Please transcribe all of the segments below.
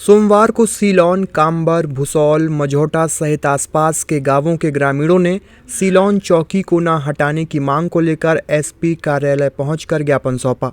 सोमवार को Ceylon, camber, भुसौल, मझौटा सहित आसपास के गांवों के ग्रामीणों ने सीलोन चौकी को न हटाने की मांग को लेकर एसपी कार्यालय पहुंचकर ज्ञापन सौंपा।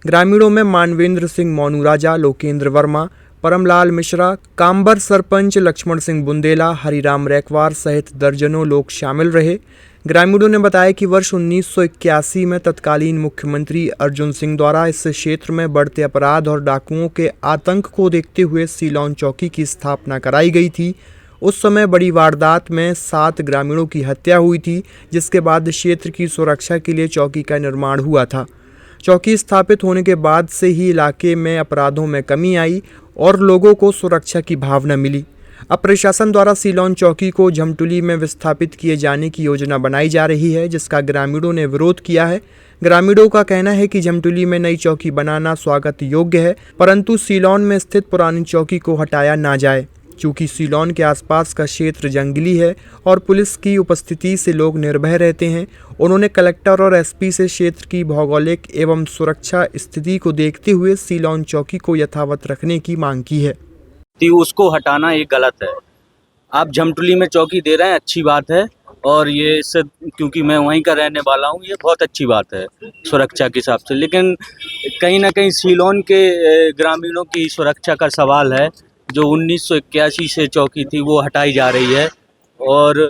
ग्रामीणों में मानवेंद्र सिंह मोनूराजा, लोकेंद्र वर्मा, परमलाल मिश्रा, काम्बर सरपंच लक्ष्मण सिंह बुंदेला, हरिराम रैकवार सहित दर्जनों लोग शामिल रहे। ग्रामीणों ने बताया कि वर्ष 1981 में तत्कालीन मुख्यमंत्री अर्जुन सिंह द्वारा इस क्षेत्र में बढ़ते अपराध और डाकुओं के आतंक को देखते हुए सीलोन चौकी की स्थापना कराई गई थी। उस समय बड़ी वारदात में 7 ग्रामीणों की हत्या हुई थी, जिसके बाद क्षेत्र की सुरक्षा के लिए चौकी का निर्माण हुआ था। चौकी स्थापित होने के बाद से ही इलाके में अपराधों में कमी आई और लोगों को सुरक्षा की भावना मिली। अब प्रशासन द्वारा सीलोन चौकी को झमटुली में विस्थापित किए जाने की योजना बनाई जा रही है, जिसका ग्रामीणों ने विरोध किया है। ग्रामीणों का कहना है कि झमटुली में नई चौकी बनाना स्वागत योग्य है, परंतु सीलोन में स्थित पुरानी चौकी को हटाया ना जाए। चूँकि सीलोन के आसपास का क्षेत्र जंगली है और पुलिस की उपस्थिति से लोग निर्भय रहते हैं, उन्होंने कलेक्टर और एसपी से क्षेत्र की भौगोलिक एवं सुरक्षा स्थिति को देखते हुए सीलोन चौकी को यथावत रखने की मांग की है। उसको हटाना ये गलत है। आप झमटुली में चौकी दे रहे हैं, अच्छी बात है, और ये इससे क्योंकि मैं वहीं का रहने वाला हूँ, ये बहुत अच्छी बात है सुरक्षा के हिसाब से। लेकिन कहीं ना कहीं सीलोन के ग्रामीणों की सुरक्षा का सवाल है। जो 1981 से चौकी थी वो हटाई जा रही है, और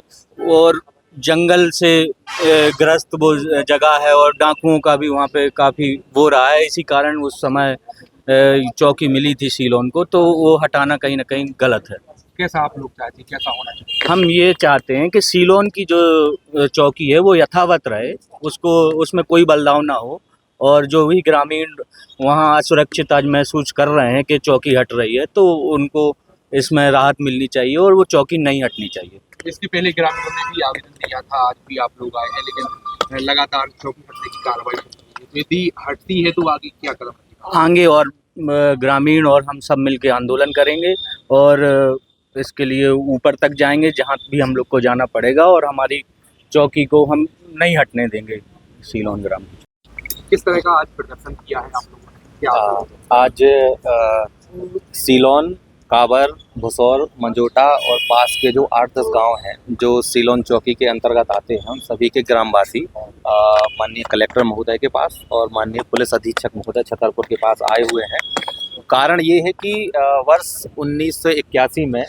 जंगल से ग्रस्त वो जगह है, और डाकुओं का भी वहाँ पे काफ़ी वो रहा है। इसी कारण उस समय चौकी मिली थी सीलोन को, तो वो हटाना कहीं ना कहीं गलत है। कैसा आप लोग चाहते हैं, कैसा होना चाहिए? हम ये चाहते हैं कि सीलोन की जो चौकी है वो यथावत रहे, उसमें कोई बदलाव ना हो, और जो भी ग्रामीण वहाँ असुरक्षित आज महसूस कर रहे हैं कि चौकी हट रही है, तो उनको इसमें राहत मिलनी चाहिए और वो चौकी नहीं हटनी चाहिए। इसके पहले ग्रामीणों ने भी आवेदन दिया था, आज भी आप लोग आए हैं, लेकिन लगातार चौकी हटने की कार्रवाई हो रही है। तो यदि हटती है तो आगे क्या कदम आगे और ग्रामीण और हम सब मिलकर आंदोलन करेंगे, और इसके लिए ऊपर तक जाएंगे जहाँ भी हम लोग को जाना पड़ेगा, और हमारी चौकी को हम नहीं हटने देंगे सीलोन ग्राम। किस तरह का आज प्रदर्शन किया है आप लोगों ने? क्या आज सीलोन, काबर, भुसौर, मंजोटा और पास के जो 8-10 गांव हैं जो सीलोन चौकी के अंतर्गत आते हैं, हम सभी के ग्रामवासी माननीय कलेक्टर महोदय के पास और माननीय पुलिस अधीक्षक महोदय छतरपुर के पास आए हुए हैं। कारण ये है कि वर्ष 1981 में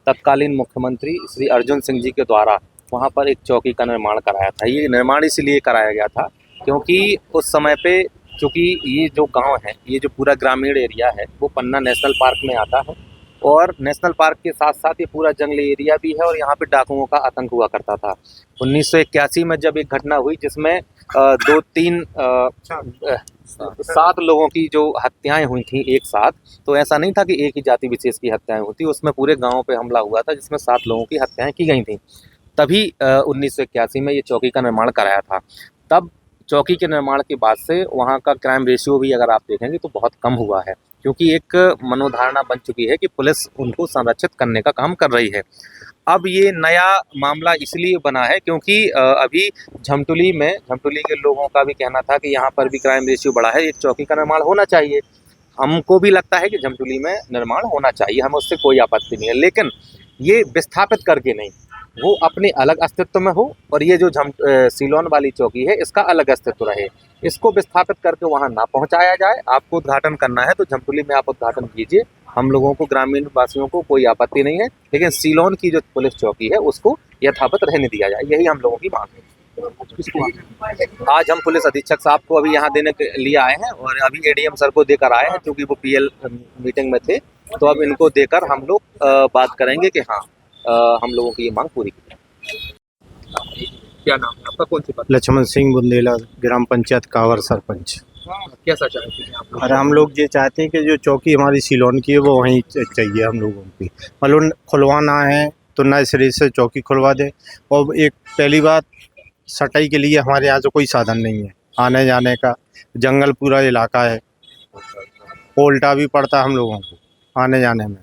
तत्कालीन मुख्यमंत्री श्री अर्जुन सिंह जी के द्वारा वहाँ पर एक चौकी का निर्माण कराया था। ये निर्माण इसलिए कराया गया था क्योंकि उस समय पे चूँकि ये जो गांव है, ये जो पूरा ग्रामीण एरिया है, वो पन्ना नेशनल पार्क में आता है, और नेशनल पार्क के साथ साथ ये पूरा जंगली एरिया भी है, और यहाँ पे डाकुओं का आतंक हुआ करता था। 1981 में जब एक घटना हुई जिसमें 7 लोगों की जो हत्याएं हुई थी एक साथ, तो ऐसा नहीं था कि एक ही जाति विशेष की हत्याएं होती, उसमें पूरे गाँव पे हमला हुआ था जिसमें 7 लोगों की हत्याएं की गई थी। तभी 1981 में ये चौकी का निर्माण कराया था। तब चौकी के निर्माण के बाद से वहाँ का क्राइम रेशियो भी अगर आप देखेंगे तो बहुत कम हुआ है, क्योंकि एक मनोधारणा बन चुकी है कि पुलिस उनको संरक्षित करने का काम कर रही है। अब ये नया मामला इसलिए बना है क्योंकि अभी झमटुली के लोगों का भी कहना था कि यहाँ पर भी क्राइम रेशियो बढ़ा है, एक चौकी का निर्माण होना चाहिए। हमको भी लगता है कि झमटुली में निर्माण होना चाहिए, हमें उससे कोई आपत्ति नहीं है, लेकिन ये विस्थापित करके नहीं, वो अपने अलग अस्तित्व में हो, और ये जो सीलोन वाली चौकी है इसका अलग अस्तित्व रहे। इसको विस्थापित करके वहाँ ना पहुँचाया जाए। आपको उद्घाटन करना है तो झमटुली में आप उद्घाटन कीजिए, हम लोगों को, ग्रामीण वासियों को कोई आपत्ति नहीं है, लेकिन सीलोन की जो पुलिस चौकी है उसको यथावत रहने दिया जाए, यही हम लोगों की मांग है। आज हम पुलिस अधीक्षक साहब को अभी यहाँ देने के लिए आए हैं, और अभी एडीएम सर को देकर आए हैं क्योंकि वो पीएल मीटिंग में थे, तो अब इनको देकर हम लोग बात करेंगे कि हाँ हम लोगों की ये मांग पूरी की। क्या नाम है आपका, कौन सी बात? लक्ष्मण सिंह बुंदेला, ग्राम पंचायत कावर सरपंच। कैसा चाहते हैं आप लोग? और हम लोग ये चाहते हैं कि जो चौकी हमारी सीलोन की है वो वहीं चाहिए हम लोगों की। मतलब खुलवाना है तो नए सिरे से चौकी खुलवा दे। और एक पहली बात, सटाई के लिए हमारे यहाँ से कोई साधन नहीं है आने जाने का, जंगल पूरा इलाका है, उल्टा भी पड़ता है हम लोगों को आने जाने में।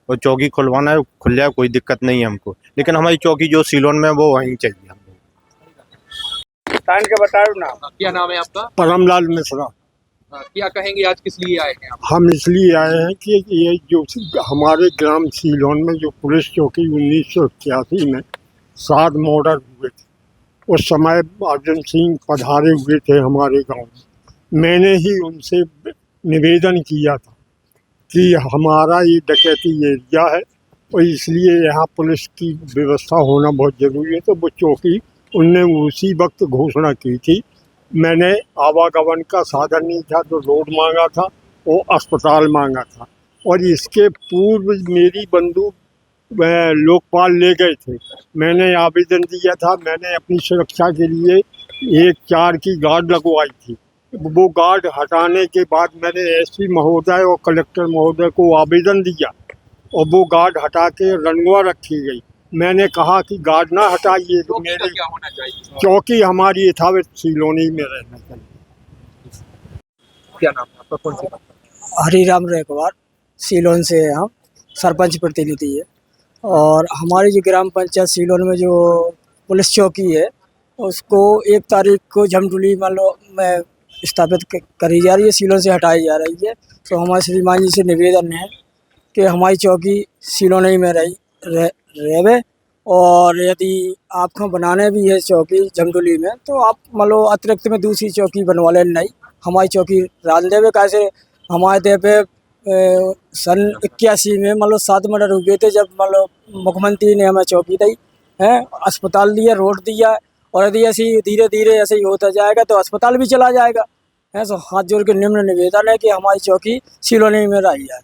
और चौकी खुलवाना है, खुल जाए, कोई दिक्कत नहीं है हमको, लेकिन हमारी चौकी जो सीलोन में वो वहीं चाहिए हमको। क्या नाम है आपका? परमलाल मिश्रा। क्या कहेंगे, आज किस लिए आए हैं आप? हम इसलिए आए हैं कि ये जो हमारे ग्राम सीलोन में जो पुलिस चौकी 1981 में 7 मर्डर हुए थे, उस समय अर्जुन सिंह पधारे हुए थे हमारे गांव में। मैंने ही उनसे निवेदन किया था कि हमारा ये डकैती एरिया है और इसलिए यहाँ पुलिस की व्यवस्था होना बहुत ज़रूरी है। तो वो चौकी उनने उसी वक्त घोषणा की थी। मैंने आवागमन का साधन नहीं था तो रोड मांगा था और अस्पताल मांगा था, और इसके पूर्व मेरी बंदूक लोकपाल ले गए थे। मैंने आवेदन दिया था, मैंने अपनी सुरक्षा के लिए 1-4 की गार्ड लगवाई थी। वो गार्ड हटाने के बाद मैंने एसपी महोदय और कलेक्टर महोदय को आवेदन दिया और वो गार्ड हटा के रनवा रखी गई। मैंने कहा कि गार्ड ना हटाइए तो चौकी का मेरे क्या होना चाहिए? चौकी हमारी यथावत सीलोनी में रहना चाहिए। क्या नाम है आपका, कौन सी बात? हरिराम रेकवार, सीलोन से हैं हम, सरपंच प्रतिनिधि है। और हमारी जो ग्राम पंचायत सीलोन में जो पुलिस चौकी है उसको 1 तारीख को झमटुली मान लो में स्थापित करी जा रही है, सीलोन से हटाई जा रही है। तो हमारे श्रीमान जी से निवेदन है कि हमारी चौकी सीलोन ही में रहे, और यदि आपको बनाने भी है चौकी झमटुली में तो आप मान लो अतिरिक्त में दूसरी चौकी बनवा लें। नहीं, हमारी चौकी राज देवे कैसे हमारे देव पे सन 81 में मान लो 7 मर्डर हुए थे, जब मान लो मुख्यमंत्री ने हमें चौकी दी है, अस्पताल दिया, रोड दिया, और यदि ऐसे धीरे धीरे ऐसे ही होता जाएगा तो अस्पताल भी चला जाएगा है। तो हाथ जोड़ के निम्न निवेदन है कि हमारी चौकी सीलोनी में रही जाए।